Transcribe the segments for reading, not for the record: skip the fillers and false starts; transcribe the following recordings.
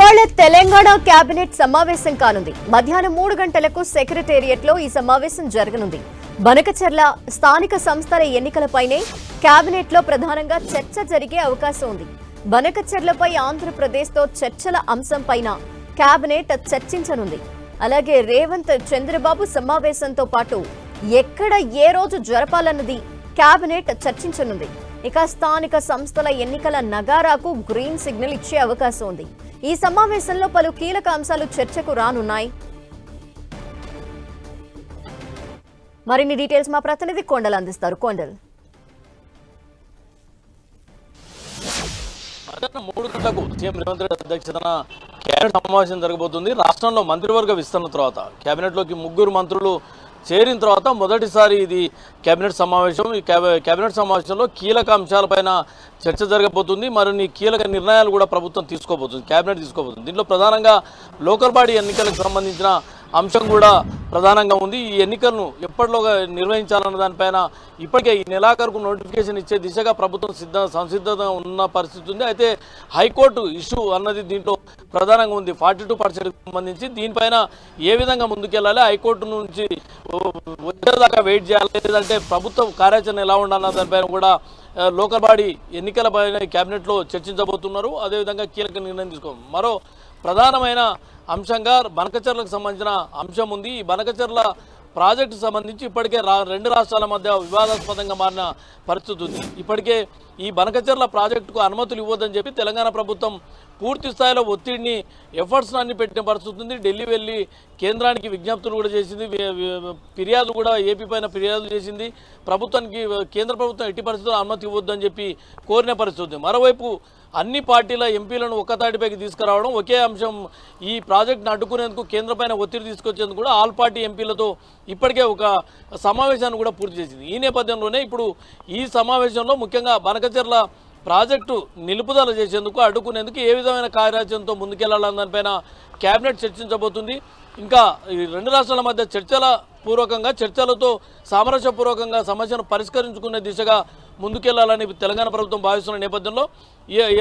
ఇవాళ తెలంగాణ కేబినెట్ సమావేశం కానుంది. మధ్యాహ్నం 3 గంటలకు సెక్రటేరియట్ లో ఈ సమావేశం జరగనుంది. బనకచెర్ల స్థానిక సంస్థల ఎన్నికలపైనే కేబినెట్ లో ప్రధానంగా చర్చ జరిగే అవకాశం ఉంది. బనకచెర్లపై ఆంధ్రప్రదేశ్ తో చర్చల అంశంపైన కేబినెట్ చర్చించనుంది. అలాగే రేవంత్ చంద్రబాబు సమావేశంతో పాటు ఎక్కడ ఏ రోజు జరపాలన్నది కేబినెట్ చర్చించనుంది. ఇక స్థానిక సంస్థల ఎన్నికల నగారాకు గ్రీన్ సిగ్నల్ ఇచ్చే అవకాశం ఉంది. ఈ సమావేశంలో పలు కీలక అంశాలు చర్చకు రానున్నాయి. మరిన్ని డీటెయిల్స్ మా ప్రతినిధి కొండల్ అందిస్తారు. కొండల్, 3 గంటలకు సీఎం రేవంత్ రెడ్డి అధ్యక్షతన కేబినెట్ సమావేశం జరగబోతుంది. రాష్ట్రంలో మంత్రివర్గ విస్తరణ తర్వాత కేబినెట్లోకి 3 మంత్రులు చేరిన తర్వాత మొదటిసారి ఇది కేబినెట్ సమావేశం. ఈ కేబినెట్ సమావేశంలో కీలక అంశాలపైన చర్చ జరగబోతుంది. మరిన్ని కీలక నిర్ణయాలు కూడా ప్రభుత్వం తీసుకోబోతుంది, కేబినెట్ తీసుకోబోతుంది. దీంట్లో ప్రధానంగా లోకల్ బాడీ ఎన్నికలకు సంబంధించిన అంశం కూడా ప్రధానంగా ఉంది. ఈ ఎన్నికలను ఎప్పటిలోగా నిర్వహించాలన్న దానిపైన ఇప్పటికే ఈ నెలాఖరుకు నోటిఫికేషన్ ఇచ్చే దిశగా ప్రభుత్వం సంసిద్ధంగా ఉన్న పరిస్థితి ఉంది. అయితే హైకోర్టు ఇష్యూ అన్నది దీంట్లో ప్రధానంగా ఉంది. 42% సంబంధించి దీనిపైన ఏ విధంగా ముందుకెళ్ళాలి, హైకోర్టు నుంచి వచ్చేదాకా వెయిట్ చేయాలి, లేదంటే ప్రభుత్వం కార్యాచరణ ఎలా ఉండాలన్న దానిపైన కూడా లోకల్ బాడీ ఎన్నికలపైన కేబినెట్లో చర్చించబోతున్నారు. అదేవిధంగా కీలక నిర్ణయం తీసుకోవాలి. మరో ప్రధానమైన అంశంగా బనకచెర్లకు సంబంధించిన అంశం ఉంది. ఈ బనకచెర్ల ప్రాజెక్టు సంబంధించి ఇప్పటికే 2 రాష్ట్రాల మధ్య వివాదాస్పదంగా మారిన పరిస్థితి ఉంది. ఇప్పటికే ఈ బనకచెర్ల ప్రాజెక్టుకు అనుమతులు ఇవ్వద్దని చెప్పి తెలంగాణ ప్రభుత్వం పూర్తి స్థాయిలో ఒత్తిడిని ఎఫర్ట్స్ అన్ని పెట్టిన పరిస్థితి ఉంది. ఢిల్లీ వెళ్ళి కేంద్రానికి విజ్ఞప్తులు కూడా చేసింది, ఫిర్యాదు కూడా ఏపీ పైన ఫిర్యాదు చేసింది. ప్రభుత్వానికి కేంద్ర ప్రభుత్వం ఎట్టి పరిస్థితుల్లో అనుమతి ఇవ్వద్దని చెప్పి కోరిన పరిస్థితి ఉంది. మరోవైపు అన్ని పార్టీల ఎంపీలను ఒక్కతాటిపైకి తీసుకురావడం, ఒకే అంశం ఈ ప్రాజెక్టును అడ్డుకునేందుకు కేంద్ర పైన ఒత్తిడి తీసుకొచ్చేందుకు కూడా ఆల్ పార్టీ ఎంపీలతో ఇప్పటికే ఒక సమావేశాన్ని కూడా పూర్తి చేసింది. ఈ నేపథ్యంలోనే ఇప్పుడు ఈ సమావేశంలో ముఖ్యంగా బనకచెర్ల ప్రాజెక్టు నిలుపుదల చేసేందుకు అడ్డుకునేందుకు ఏ విధమైన కార్యాచరణతో ముందుకెళ్లాలన్న దానిపైన కేబినెట్ చర్చించబోతుంది. ఇంకా ఈ 2 రాష్ట్రాల మధ్య చర్చలతో సామరస్యపూర్వకంగా సమస్యను పరిష్కరించుకునే దిశగా ముందుకెళ్లాలని తెలంగాణ ప్రభుత్వం భావిస్తున్న నేపథ్యంలో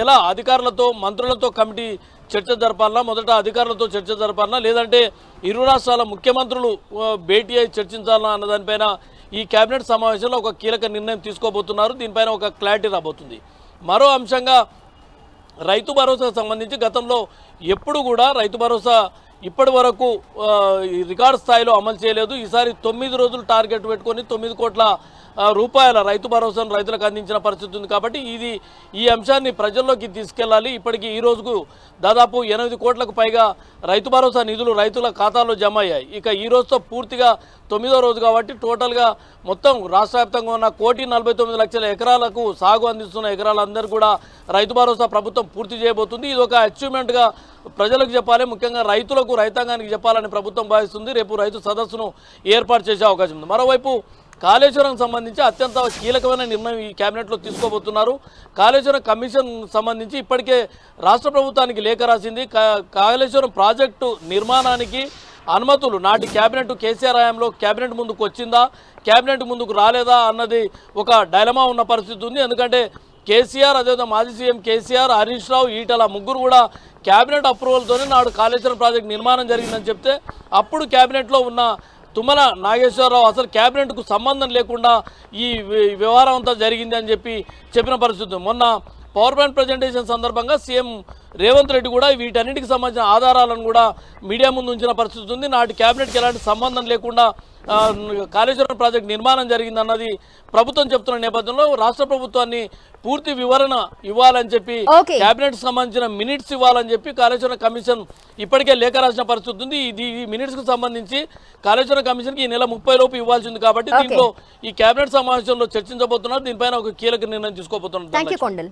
ఎలా అధికారులతో మంత్రులతో కమిటీ చర్చ జరపాలన్నా, మొదట అధికారులతో చర్చ జరపాలన్నా, లేదంటే 2 రాష్ట్రాల ముఖ్యమంత్రులు భేటీ అయి చర్చించాలన్నా అన్న దానిపైన ఈ కేబినెట్ సమావేశంలో ఒక కీలక నిర్ణయం తీసుకోబోతున్నారు. దీనిపైన ఒక క్లారిటీ రాబోతుంది. మరో అంశంగా రైతు భరోసాకు సంబంధించి గతంలో ఎప్పుడు కూడా రైతు భరోసా ఇప్పటి వరకు రికార్డు స్థాయిలో అమలు చేయలేదు. ఈసారి 9 రోజులు టార్గెట్ పెట్టుకొని 9 కోట్ల రూపాయల రైతు భరోసాను రైతులకు అందించిన పరిస్థితి ఉంది. కాబట్టి ఈ అంశాన్ని ప్రజల్లోకి తీసుకెళ్లాలి. ఇప్పటికీ ఈ రోజుకు దాదాపు 8 కోట్లకు పైగా రైతు భరోసా నిధులు రైతుల ఖాతాల్లో జమ అయ్యాయి. ఇక ఈ రోజుతో పూర్తిగా 9వ రోజు కాబట్టి టోటల్గా మొత్తం రాష్ట్ర వ్యాప్తంగా ఉన్న 1,49,00,000 ఎకరాలకు సాగు అందిస్తున్న ఎకరాలందరూ కూడా రైతు భరోసా ప్రభుత్వం పూర్తి చేయబోతుంది. ఇది ఒక అచీవ్మెంట్గా ప్రజలకు చెప్పాలి, ముఖ్యంగా రైతులకు, రైతాంగానికి చెప్పాలని ప్రభుత్వం భావిస్తుంది. రేపు రైతు సదస్సును ఏర్పాటు చేసే అవకాశం ఉంది. మరోవైపు కాళేశ్వరం సంబంధించి అత్యంత కీలకమైన నిర్ణయం ఈ కేబినెట్లో తీసుకోబోతున్నారు. కాళేశ్వరం కమిషన్ సంబంధించి ఇప్పటికే రాష్ట్ర ప్రభుత్వానికి లేఖ రాసింది. కాళేశ్వరం ప్రాజెక్టు నిర్మాణానికి అనుమతులు నాటి కేబినెట్ కేసీఆర్ హయాంలో కేబినెట్ ముందుకు వచ్చిందా, కేబినెట్ ముందుకు రాలేదా అన్నది ఒక డైలమా ఉన్న పరిస్థితి ఉంది. ఎందుకంటే కేసీఆర్, అదేవిధంగా మాజీ సీఎం కేసీఆర్, హరీష్ రావు, ఈటల ముగ్గురు కూడా కేబినెట్ అప్రూవల్తోనే నాడు కాళేశ్వరం ప్రాజెక్టు నిర్మాణం జరిగిందని చెప్తే అప్పుడు కేబినెట్లో ఉన్న తుమ్మల నాగేశ్వరరావు అసలు కేబినెట్కు సంబంధం లేకుండా ఈ వ్యవహారం అంతా జరిగింది అని చెప్పిన పరిస్థితి. మొన్న పవర్ పాయింట్ ప్రజెంటేషన్ సందర్భంగా సీఎం రేవంత్ రెడ్డి కూడా వీటన్నిటికి సంబంధించిన ఆధారాలను కూడా మీడియా ముందు ఉంచిన పరిస్థితి ఉంది. నాటి కేబినెట్కి ఎలాంటి సంబంధం లేకుండా కాళేశ్వరం ప్రాజెక్టు నిర్మాణం జరిగిందన్నది ప్రభుత్వం చెప్తున్న నేపథ్యంలో రాష్ట్ర ప్రభుత్వాన్ని పూర్తి వివరణ ఇవ్వాలని చెప్పి, కేబినెట్ సంబంధించిన మినిట్స్ ఇవ్వాలని చెప్పి కాళేశ్వరం కమిషన్ ఇప్పటికే లేఖ రాసిన పరిస్థితి ఉంది. ఈ మినిట్స్ కు సంబంధించి కాళేశ్వరం కమిషన్ కి ఈ నెల 30 లోపు ఇవ్వాల్సింది. కాబట్టి దీంట్లో ఈ కేబినెట్ సమావేశంలో చర్చించబోతున్నారు. దీనిపైన ఒక కీలక నిర్ణయం తీసుకోబోతున్నారు.